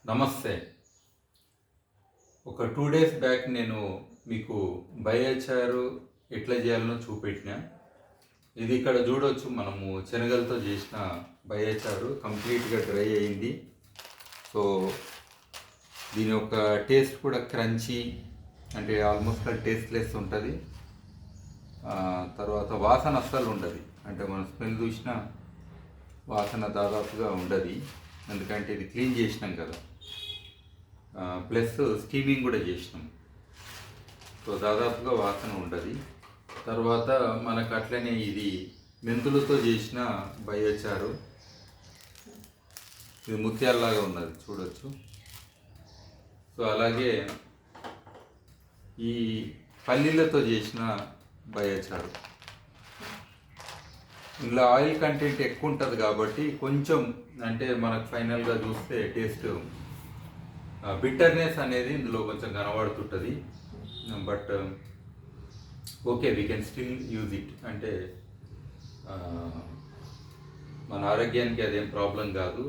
నమస్తే. ఒక 2 days back నేను మీకు బయోచారు ఎట్లా చేయాలనో చూపెట్టిన. ఇది ఇక్కడ చూడొచ్చు. మనము శనగలతో చేసిన బయోచారు కంప్లీట్గా డ్రై అయింది. సో దీని యొక్క టేస్ట్ కూడా క్రంచీ, అంటే ఆల్మోస్ట్ టేస్ట్లెస్ ఉంటుంది. తర్వాత వాసన అస్సలు ఉండదు. అంటే మనం స్మెల్ చూసినా వాసన దాదాపుగా ఉండదు, ఎందుకంటే ఇది క్లీన్ చేసినాం కదా, ప్లస్ స్టీమింగ్ కూడా చేసినాం. సో దాదాపుగా వాసన ఉండదు. తర్వాత మనకు అట్లనే ఇది మెంతులతో చేసిన బయోచారు. ఇది ముత్యాలలాగా ఉన్నది, చూడొచ్చు. సో అలాగే ఈ పల్లీలతో చేసిన బయోచారు. ఇందులో ఆయిల్ కంటెంట్ ఎక్కువ ఉంటుంది కాబట్టి కొంచెం, అంటే మనకు ఫైనల్గా చూస్తే టేస్ట్ బిట్టర్నెస్ అనేది ఇందులో కొంచెం కనబడుతుంటుంది. But okay, we can still use it. అంటే మన ఆరోగ్యానికి అదేం ప్రాబ్లం కాదు,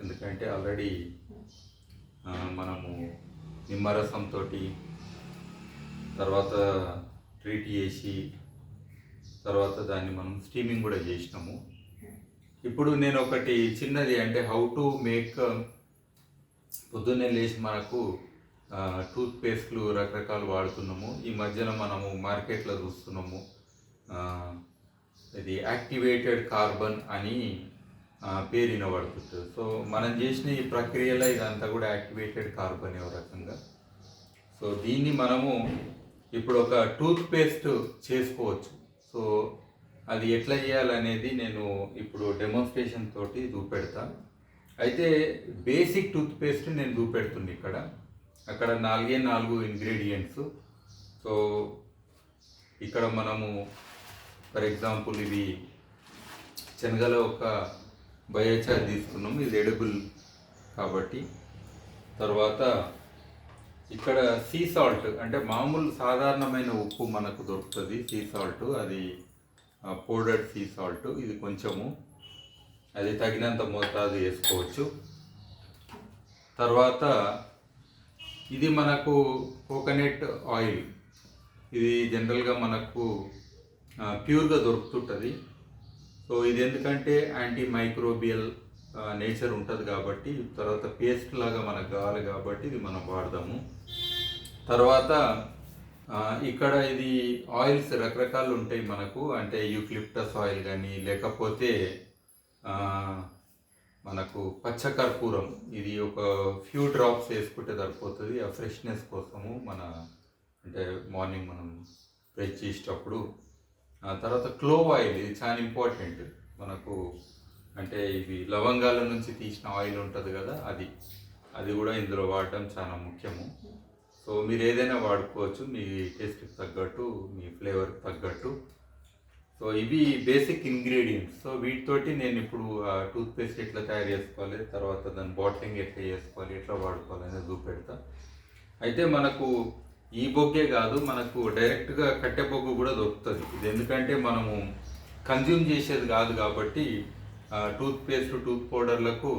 ఎందుకంటే ఆల్రెడీ మనము నిమ్మరసంతో తర్వాత ట్రీట్ చేసి తర్వాత దాన్ని మనం స్టీమింగ్ కూడా చేసినాము. ఇప్పుడు నేను ఒకటి చిన్నది, అంటే హౌ టు మేక్, పొద్దున్నే లేచి మనకు టూత్పేస్ట్లు రకరకాలు వాడుతున్నాము. ఈ మధ్యన మనము మార్కెట్లో చూస్తున్నాము, ఇది యాక్టివేటెడ్ కార్బన్ అని పేరు వినబడుతుంది. సో మనం చేసిన ఈ ప్రక్రియలో ఇదంతా కూడా యాక్టివేటెడ్ కార్బన్ ఒక రకంగా. సో దీన్ని మనము ఇప్పుడు ఒక టూత్పేస్ట్ చేసుకోవచ్చు. సో అది ఎట్లా చేయాలనేది నేను ఇప్పుడు డెమోన్స్ట్రేషన్ తోటి చూపెడతా. అయితే బేసిక్ టూత్పేస్ట్ నేను చూపెడుతుంది ఇక్కడ. అక్కడ 4 ఇంగ్రీడియంట్స్. సో ఇక్కడ మనము ఫర్ ఎగ్జాంపుల్ ఇది శనగలో ఒక బయోచార్ తీసుకున్నాము, ఇది ఎడిబుల్ కాబట్టి. తర్వాత ఇక్కడ సీ సాల్ట్, అంటే మామూలు సాధారణమైన ఉప్పు మనకు దొరుకుతుంది, సీ సాల్ట్, అది పౌడర్డ్ సీ సాల్ట్. ఇది కొంచెము, అది తగినంత మోతాదు వేసుకోవచ్చు. తర్వాత ఇది మనకు కోకోనట్ ఆయిల్. ఇది జనరల్గా మనకు ప్యూర్గా దొరుకుతుంటుంది. సో ఇది ఎందుకంటే యాంటీ మైక్రోబియల్ నేచర్ ఉంటుంది కాబట్టి, తర్వాత పేస్ట్ లాగా మనకు కావాలి కాబట్టి ఇది మనం వాడదాము. తర్వాత ఇక్కడ ఇది ఆయిల్స్ రకరకాలు ఉంటాయి మనకు, అంటే యూక్లిప్టస్ ఆయిల్ కానీ, లేకపోతే మనకు పచ్చకర్పూరం, ఇది ఒక ఫ్యూ డ్రాప్స్ వేసుకుంటే సరిపోతుంది ఆ ఫ్రెష్నెస్ కోసము, మన అంటే మార్నింగ్ మనం బ్రష్ చేసేటప్పుడు. తర్వాత క్లోవ్ ఆయిల్, ఇది చాలా ఇంపార్టెంట్ మనకు, అంటే ఇవి లవంగాల నుంచి తీసిన ఆయిల్ ఉంటుంది కదా, అది కూడా ఇందులో వాడటం చాలా ముఖ్యము. సో మీరు ఏదైనా వాడుకోవచ్చు మీ టేస్ట్కి తగ్గట్టు, మీ ఫ్లేవర్కి తగ్గట్టు. సో ఇవి బేసిక్ ఇంగ్రీడియంట్స్. సో వీటితోటి నేను ఇప్పుడు టూత్పేస్ట్ ఎట్లా తయారు చేసుకోవాలి, తర్వాత దాని బాటిలింగ్ ఎట్లా చేసుకోవాలి, ఎట్లా వాడుకోవాలి అనేది చూపెడతా. అయితే మనకు ఈ బొగ్గే కాదు, మనకు డైరెక్ట్గా కట్టె బొగ్గు కూడా దొరుకుతుంది. ఇది ఎందుకంటే మనము కన్జ్యూమ్ చేసేది కాదు కాబట్టి, టూత్పేస్ట్, టూత్ పౌడర్లకు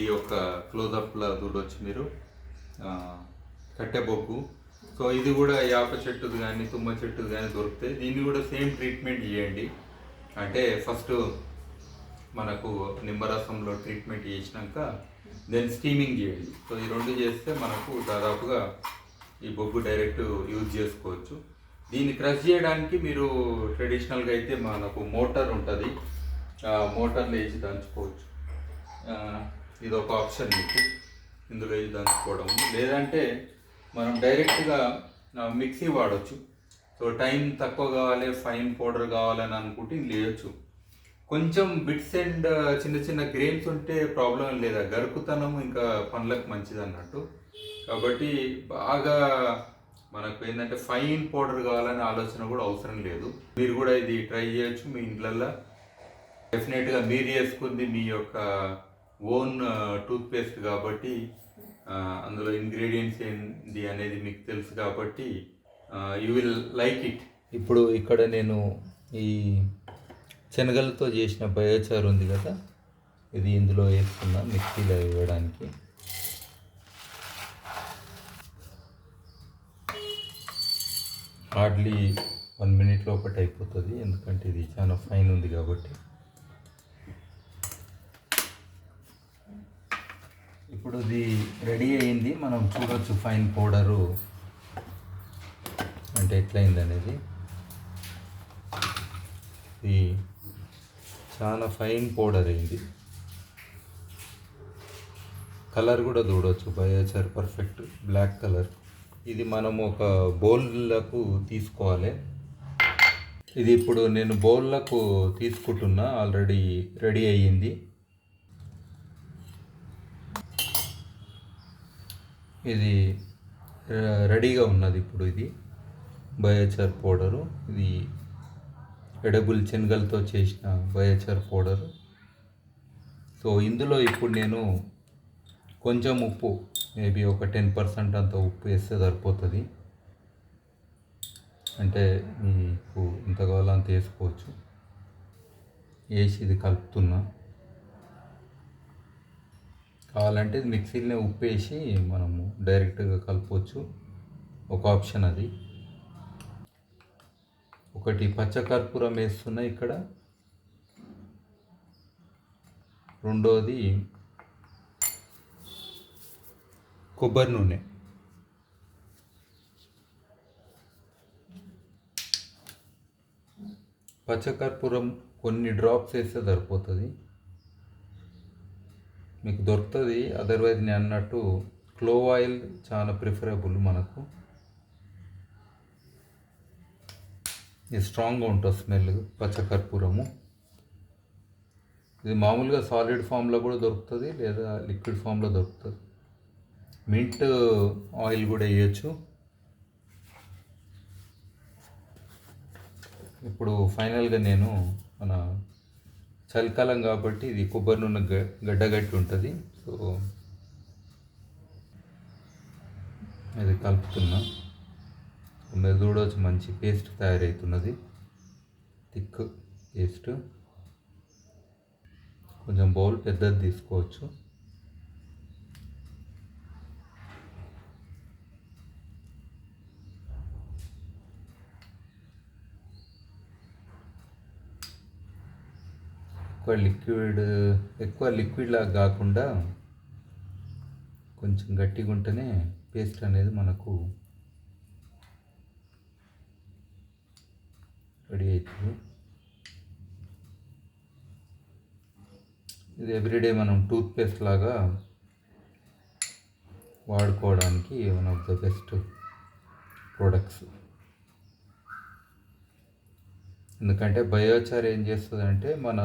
ఈ యొక్క క్లోజప్లో చూడవచ్చు మీరు, కట్టె బొగ్గు. సో ఇది కూడా యాప చెట్టుది కానీ, తుమ్మ చెట్టుది కానీ దొరుకుతాయి. దీన్ని కూడా సేమ్ ట్రీట్మెంట్ చేయండి. అంటే ఫస్ట్ మనకు నిమ్మరసంలో ట్రీట్మెంట్ చేసినాక దెన్ స్టీమింగ్ చేయండి. సో ఈ రెండు చేస్తే మనకు దాదాపుగా ఈ బొగ్గు డైరెక్ట్ యూజ్ చేసుకోవచ్చు. దీన్ని క్రష్ చేయడానికి మీరు ట్రెడిషనల్గా అయితే మనకు మోటార్ ఉంటుంది, మోటార్లో వేసి దంచుకోవచ్చు. ఇది ఒక ఆప్షన్ మీకు, ఇందులో వేసి దంచుకోవడం. లేదంటే మనం డైరెక్ట్గా మిక్సీ వాడచ్చు. సో టైం తక్కువ కావాలి, ఫైన్ పౌడర్ కావాలని అనుకుంటే లేయచ్చు. కొంచెం బిట్స్ అండ్ చిన్న చిన్న గ్రెయిన్స్ ఉంటే ప్రాబ్లం లేదా, గరుకుతనం ఇంకా పండ్లకు మంచిది అన్నట్టు. కాబట్టి బాగా మనకు ఏంటంటే ఫైన్ పౌడర్ కావాలనే ఆలోచన కూడా అవసరం లేదు. మీరు కూడా ఇది ట్రై చేయొచ్చు మీ ఇంట్లల్లో. డెఫినెట్గా మీరు చేసుకుంది మీ యొక్క ఓన్ టూత్పేస్ట్ కాబట్టి, అందులో ఇంగ్రీడియంట్స్ ఏంది అనేది మీకు తెలుసు కాబట్టి యూ విల్ లైక్ ఇట్. ఇప్పుడు ఇక్కడ నేను ఈ శనగలతో చేసిన బయోచారు ఉంది కదా, ఇది ఇందులో వేసుకున్నా మిక్సీలో వేయడానికి. హార్డ్లీ 1 మినిట్ లోపల అయిపోతుంది, ఎందుకంటే ఇది చాలా ఫైన్ ఉంది కాబట్టి. ఇప్పుడు ఇది రెడీ అయింది. మనం చూడొచ్చు ఫైన్ పౌడరు అంటే ఎట్లయింది అనేది. ఇది చాలా ఫైన్ పౌడర్ అయింది. కలర్ కూడా చూడవచ్చు, బయోచార్ పర్ఫెక్ట్ బ్లాక్ కలర్. ఇది మనం ఒక బౌల్లకు తీసుకోవాలి. ఇది ఇప్పుడు నేను బౌల్లకు తీసుకుంటున్నా, ఆల్రెడీ రెడీ అయ్యింది. ఇది రెడీగా ఉన్నది ఇప్పుడు. ఇది బయోచార్ పౌడరు, ఇది ఎడబుల్ శనగలతో చేసిన బయోచార్ పౌడరు. సో ఇందులో ఇప్పుడు నేను కొంచెం ఉప్పు, మేబీ ఒక 10% అంత ఉప్పు వేస్తే సరిపోతుంది. అంటే మీకు ఎంత కావాలో అంత వేసుకోవచ్చు. వేసి ఇది కలుపుతున్నా. కావాలంటే మిక్సీలోనే ఉప్పు వేసి మనము డైరెక్ట్గా కలపవచ్చు, ఒక ఆప్షన్ అది. ఒకటి పచ్చకర్పూరం వేస్తున్నా ఇక్కడ, రెండోది కొబ్బరి నూనె. పచ్చకర్పూరం కొన్ని డ్రాప్స్ వేస్తే సరిపోతుంది, మీకు దొరుకుతుంది. అదర్వైజ్ నేను అన్నట్టు క్లోవ్ ఆయిల్ చాలా ప్రిఫరబుల్ మనకు. ఇది స్ట్రాంగ్గా ఉంటుంది స్మెల్ పచ్చకర్పూరము. ఇది మామూలుగా సాలిడ్ ఫామ్లో కూడా దొరుకుతుంది, లేదా లిక్విడ్ ఫామ్లో దొరుకుతుంది. మింట్ ఆయిల్ కూడా వేయచ్చు. ఇప్పుడు ఫైనల్గా నేను మన చలికాలం కాబట్టి ఇది కొబ్బరి నూనె గడ్డగట్టి ఉంటుంది. సో ఇది కలుపుతున్నా. మీరు చూడవచ్చు మంచి పేస్ట్ తయారవుతున్నది, థిక్ పేస్ట్. కొంచెం బౌల్ పెద్దది తీసుకోవచ్చు. ఎక్కువ లిక్విడ్ లాగా కాకుండా కొంచెం గట్టిగా ఉంటేనే పేస్ట్ అనేది మనకు రెడీ అవుతుంది. ఇది ఎవ్రీడే మనం టూత్పేస్ట్ లాగా వాడుకోవడానికి one of the best products. ఎందుకంటే బయోచార్ ఏం చేస్తుందంటే మన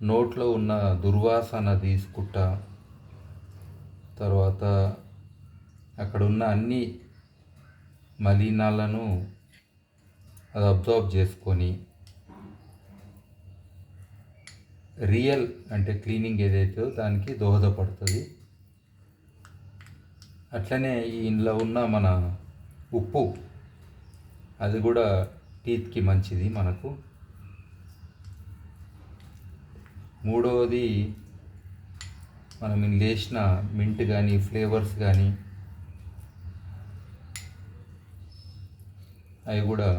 నోట్లో ఉన్న దుర్వాసన తీసుకుంటా, తర్వాత అక్కడ ఉన్న అన్ని మలినాలను అది అబ్జర్వ్ చేసుకొని రియల్ అంటే క్లీనింగ్ ఏదైతే దానికి దోహదపడుతుంది. అట్లనే ఇందులో ఉన్న మన ఉప్పు, అది కూడా టీత్కి మంచిది మనకు. మూడవది మనం వేసిన మింట్ కానీ ఫ్లేవర్స్ కానీ అవి కూడా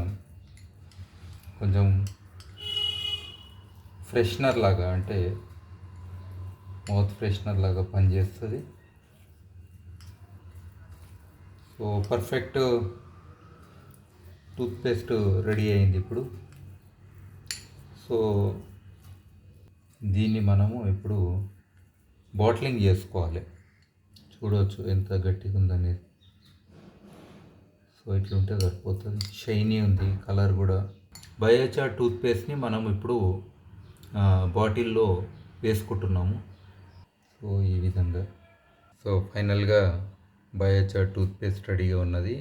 కొంచెం ఫ్రెషనర్ లాగా, అంటే మౌత్ ఫ్రెషనర్ లాగా పనిచేస్తుంది. సో పర్ఫెక్ట్ టూత్పేస్ట్ రెడీ అయింది ఇప్పుడు. సో దీన్ని మనము ఇప్పుడు బాటిలింగ్ చేసుకోవాలి. చూడవచ్చు ఎంత గట్టిగా ఉందనేది. సో ఇట్లుంటే సరిపోతుంది. షైనీ ఉంది కలర్ కూడా. బయోచార్ టూత్పేస్ట్ని మనం ఇప్పుడు బాటిల్లో వేసుకుంటున్నాము. సో ఈ విధంగా. సో ఫైనల్గా బయోచార్ టూత్పేస్ట్ రెడీగా ఉన్నది.